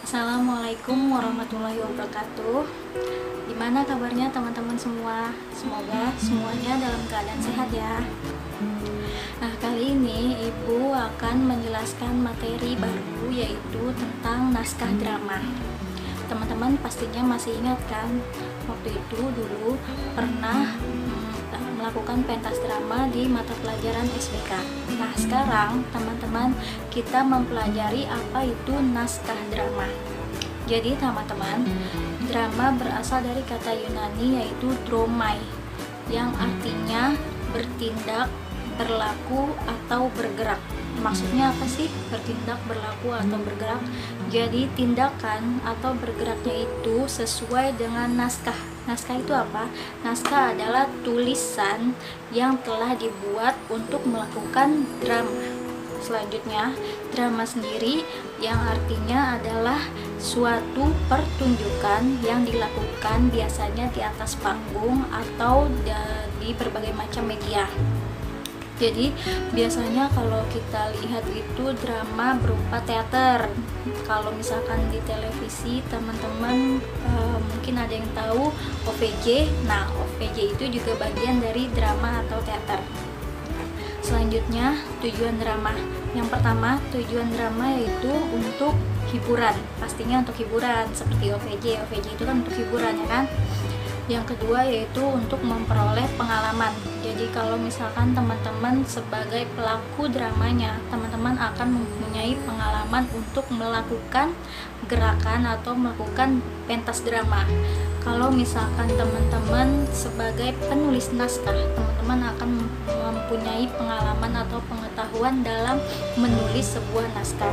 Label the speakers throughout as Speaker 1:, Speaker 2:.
Speaker 1: Assalamualaikum warahmatullahi wabarakatuh. Gimana kabarnya teman-teman semua? Semoga semuanya dalam keadaan sehat ya. Nah, kali ini Ibu akan menjelaskan materi baru, yaitu tentang naskah drama. Teman-teman pastinya masih ingat kan, waktu itu dulu pernah melakukan pentas drama di mata pelajaran SBK. Nah, sekarang teman-teman kita mempelajari apa itu naskah drama. Jadi teman-teman, drama berasal dari kata Yunani yaitu dromai, yang artinya bertindak, berlaku, atau bergerak. Maksudnya apa sih bertindak, berlaku, atau bergerak? Jadi tindakan atau bergeraknya itu sesuai dengan naskah. Naskah itu apa? Naskah adalah tulisan yang telah dibuat untuk melakukan drama. Selanjutnya, drama sendiri yang artinya adalah suatu pertunjukan yang dilakukan biasanya di atas panggung atau di berbagai macam media. Jadi biasanya kalau kita lihat itu drama berupa teater. Kalau misalkan di televisi teman-teman mungkin ada yang tahu OVJ. Nah, OVJ itu juga bagian dari drama atau teater. Selanjutnya, tujuan drama. Yang pertama, tujuan drama yaitu untuk hiburan. Pastinya untuk hiburan, seperti OVJ. OVJ itu kan untuk hiburan, ya kan? Yang kedua yaitu untuk memperoleh pengalaman. Jadi kalau misalkan teman-teman sebagai pelaku dramanya, teman-teman akan mempunyai pengalaman untuk melakukan gerakan atau melakukan pentas drama. Kalau misalkan teman-teman sebagai penulis naskah, teman-teman akan mempunyai pengalaman atau pengetahuan dalam menulis sebuah naskah.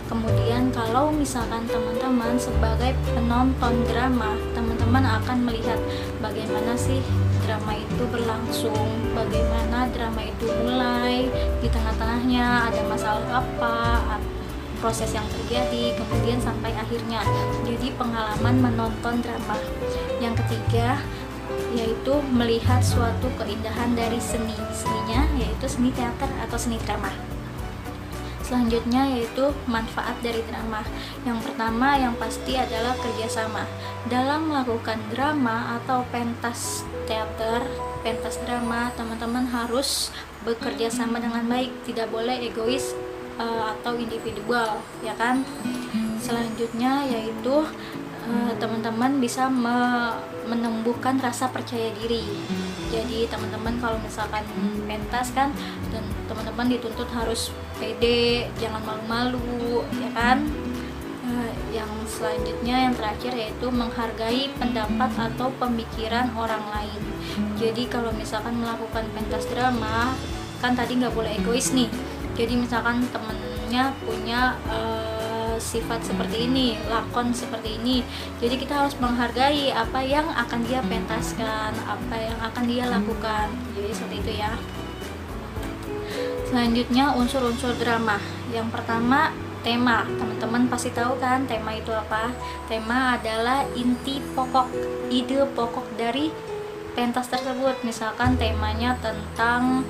Speaker 1: Kemudian kalau misalkan teman-teman sebagai penonton drama, teman-teman akan melihat bagaimana sih drama itu berlangsung, bagaimana drama itu mulai, di tengah-tengahnya ada masalah apa, proses yang terjadi, kemudian sampai akhirnya. Jadi pengalaman menonton drama. Yang ketiga yaitu melihat suatu keindahan dari seni. Seninya yaitu seni teater atau seni drama. Selanjutnya yaitu manfaat dari drama. Yang pertama yang pasti adalah kerjasama. Dalam melakukan drama atau pentas teater, pentas drama, teman-teman harus bekerja sama dengan baik, tidak boleh egois atau individual, ya kan? Selanjutnya yaitu teman-teman bisa menumbuhkan rasa percaya diri. Jadi teman-teman kalau misalkan pentas kan, dan teman-teman dituntut harus pede, jangan malu-malu, ya kan? Yang selanjutnya yang terakhir yaitu menghargai pendapat atau pemikiran orang lain. Jadi kalau misalkan melakukan pentas drama kan tadi nggak boleh egois nih. Jadi misalkan temennya punya sifat seperti ini, lakon seperti ini, jadi kita harus menghargai apa yang akan dia pentaskan, apa yang akan dia lakukan. Jadi seperti itu ya. Selanjutnya unsur-unsur drama. Yang pertama tema. Teman-teman pasti tahu kan tema itu apa? Tema adalah inti pokok, ide pokok dari pentas tersebut. Misalkan temanya tentang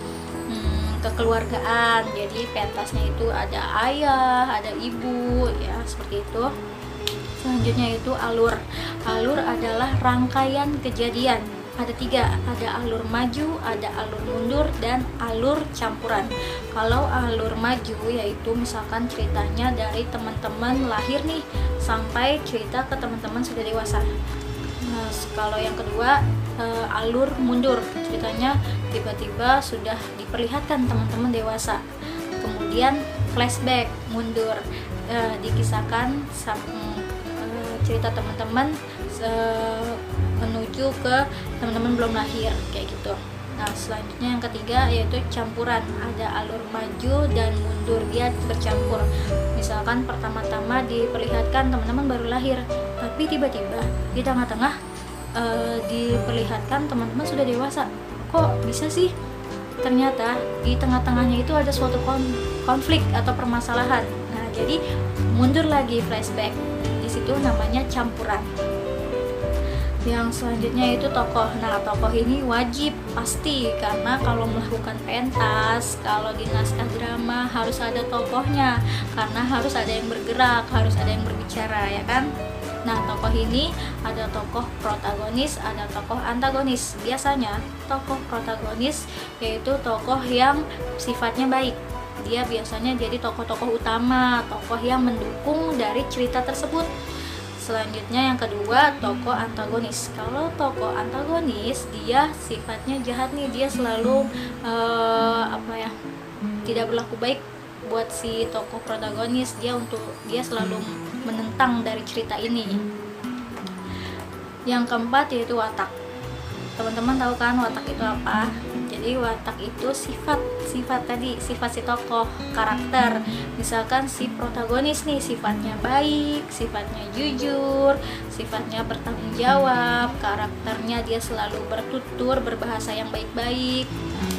Speaker 1: kekeluargaan, jadi pentasnya itu ada ayah, ada ibu, ya seperti itu. Selanjutnya itu alur. Alur adalah rangkaian kejadian. Ada 3, ada alur maju, ada alur mundur, dan alur campuran. Kalau alur maju yaitu misalkan ceritanya dari teman-teman lahir nih sampai cerita ke teman-teman sudah dewasa. Nah, kalau yang kedua alur mundur, ceritanya tiba-tiba sudah diperlihatkan teman-teman dewasa. Kemudian flashback, mundur, dikisahkan cerita teman-teman menuju ke teman-teman belum lahir, kayak gitu. Nah, selanjutnya yang ketiga yaitu campuran. Ada alur maju dan mundur, dia bercampur. Misalkan pertama-tama diperlihatkan teman-teman baru lahir, tapi tiba-tiba di tengah-tengah diperlihatkan teman-teman sudah dewasa. Kok bisa sih? Ternyata di tengah-tengahnya itu ada suatu konflik atau permasalahan. Nah, jadi mundur lagi, flashback. Di situ namanya campuran. Yang selanjutnya itu tokoh. Nah, tokoh ini wajib pasti, karena kalau melakukan pentas, kalau di naskah drama harus ada tokohnya, karena harus ada yang bergerak, harus ada yang berbicara, ya kan? Nah, tokoh ini ada tokoh protagonis, ada tokoh antagonis. Biasanya tokoh protagonis yaitu tokoh yang sifatnya baik. Dia biasanya jadi tokoh-tokoh utama, tokoh yang mendukung dari cerita tersebut. Selanjutnya yang kedua, tokoh antagonis. Kalau tokoh antagonis, dia sifatnya jahat nih, dia selalu tidak berlaku baik buat si tokoh protagonis. Dia selalu menentang dari cerita ini. Yang keempat yaitu watak. Teman-teman tahu kan watak itu apa? Jadi watak itu sifat si tokoh, karakter. Misalkan si protagonis nih sifatnya baik, sifatnya jujur, sifatnya bertanggung jawab, karakternya dia selalu bertutur, berbahasa yang baik-baik.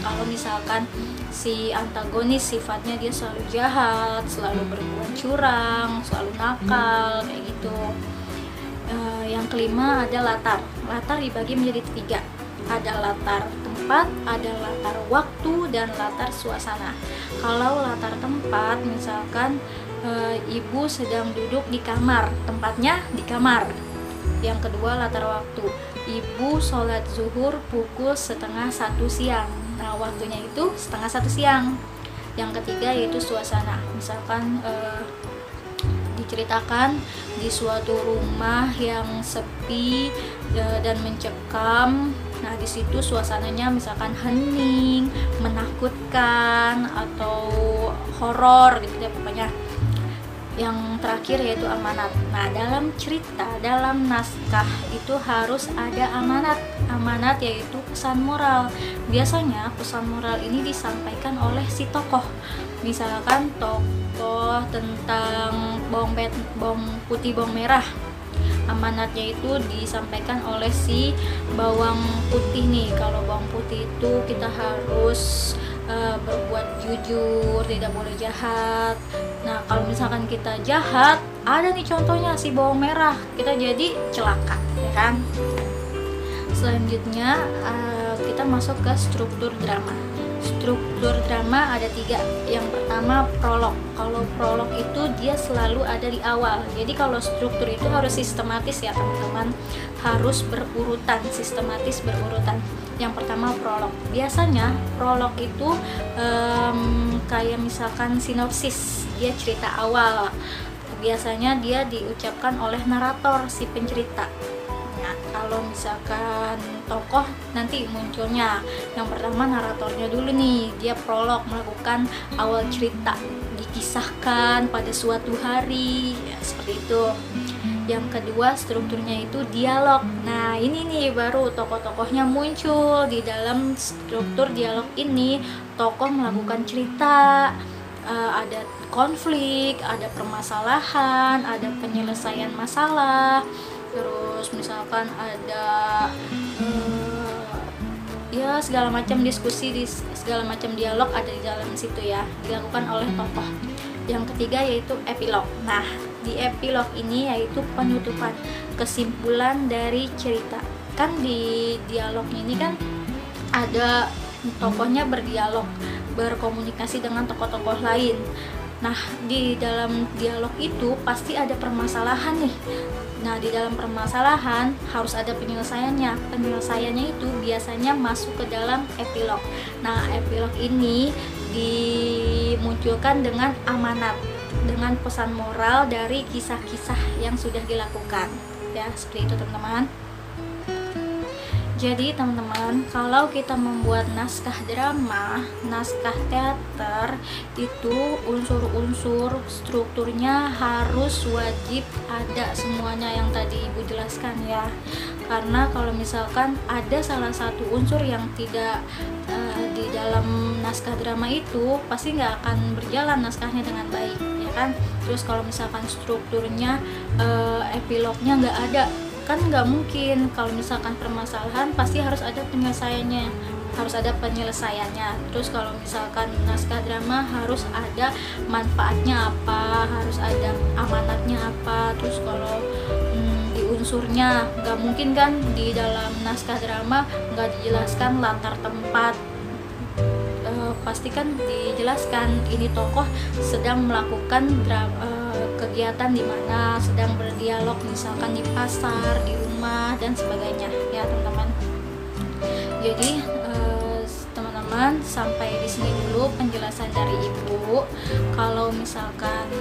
Speaker 1: Kalau misalkan si antagonis sifatnya dia selalu jahat, selalu berbuat curang, selalu nakal, kayak gitu. Yang kelima ada latar. Latar dibagi menjadi 3. Ada latar tempat, ada latar waktu, dan latar suasana. Kalau latar tempat, misalkan ibu sedang duduk di kamar, tempatnya di kamar. Yang kedua latar waktu, ibu sholat zuhur pukul 12:30 siang. Nah, waktunya itu 12:30 siang. Yang ketiga yaitu suasana. Misalkan diceritakan di suatu rumah yang sepi dan mencekam. Nah, di situ suasananya misalkan hening, menakutkan, atau horor gitu ya pokoknya. Yang terakhir yaitu amanat. Nah, dalam cerita, dalam naskah itu harus ada amanat. Amanat yaitu pesan moral. Biasanya pesan moral ini disampaikan oleh si tokoh. Misalkan tokoh tentang bawang putih, bawang merah. Amanatnya itu disampaikan oleh si bawang putih nih. Kalau bawang putih itu kita harus berbuat jujur, tidak boleh jahat. Nah, kalau misalkan kita jahat, ada nih contohnya si bawang merah, kita jadi celaka, ya kan? Selanjutnya kita masuk ke struktur drama. Struktur drama ada 3. Yang pertama prolog. Kalau prolog itu dia selalu ada di awal. Jadi kalau struktur itu harus sistematis ya teman-teman, harus berurutan, sistematis berurutan. Yang pertama prolog. Biasanya prolog itu kayak misalkan sinopsis, dia cerita awal. Biasanya dia diucapkan oleh narator, si pencerita. Nah, kalau misalkan tokoh nanti munculnya, yang pertama naratornya dulu nih, dia prolog, melakukan awal cerita, dikisahkan pada suatu hari, ya, seperti itu. Yang kedua strukturnya itu dialog. Nah, ini nih baru tokoh-tokohnya muncul. Di dalam struktur dialog ini tokoh melakukan cerita, ada konflik, ada permasalahan, ada penyelesaian masalah. Terus misalkan ada ya segala macam diskusi, segala macam dialog ada di dalam situ ya, dilakukan oleh tokoh. Yang ketiga yaitu epilog. Nah, di epilog ini yaitu penutupan, kesimpulan dari cerita. Kan di dialognya ini kan ada tokohnya berdialog, berkomunikasi dengan tokoh-tokoh lain. Nah, di dalam dialog itu pasti ada permasalahan nih. Nah, di dalam permasalahan harus ada penyelesaiannya. Penyelesaiannya itu biasanya masuk ke dalam epilog. Nah, epilog ini dimunculkan dengan amanat, dengan pesan moral dari kisah-kisah yang sudah dilakukan. Ya, seperti itu teman-teman. Jadi teman-teman, kalau kita membuat naskah drama, naskah teater, itu unsur-unsur strukturnya harus wajib ada semuanya yang tadi Ibu jelaskan ya. Karena kalau misalkan ada salah satu unsur yang tidak di dalam naskah drama itu, pasti nggak akan berjalan naskahnya dengan baik, ya kan? Terus kalau misalkan strukturnya epilognya nggak ada, kan nggak mungkin. Kalau misalkan permasalahan pasti harus ada penyelesaiannya, harus ada penyelesaiannya. Terus kalau misalkan naskah drama harus ada manfaatnya apa, harus ada amanatnya apa. Terus kalau di unsurnya. Nggak mungkin kan di dalam naskah drama nggak dijelaskan latar tempat. Pasti kan dijelaskan ini tokoh sedang melakukan kegiatan di mana, sedang berdialog misalkan di pasar, di rumah dan sebagainya ya teman-teman. Jadi teman-teman, sampai di sini dulu penjelasan dari Ibu. Kalau misalkan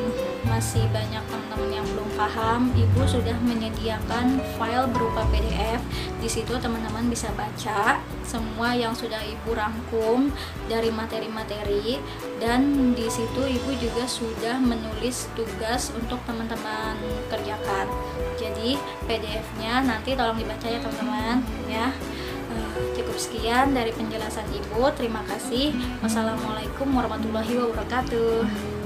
Speaker 1: masih banyak teman-teman yang belum paham, Ibu sudah menyediakan file berupa PDF. Di situ teman-teman bisa baca semua yang sudah Ibu rangkum dari materi-materi, dan di situ Ibu juga sudah menulis tugas untuk teman-teman kerjakan. Jadi PDF-nya nanti tolong dibaca ya teman-teman ya. Cukup sekian dari penjelasan Ibu. Terima kasih. Wassalamualaikum warahmatullahi wabarakatuh.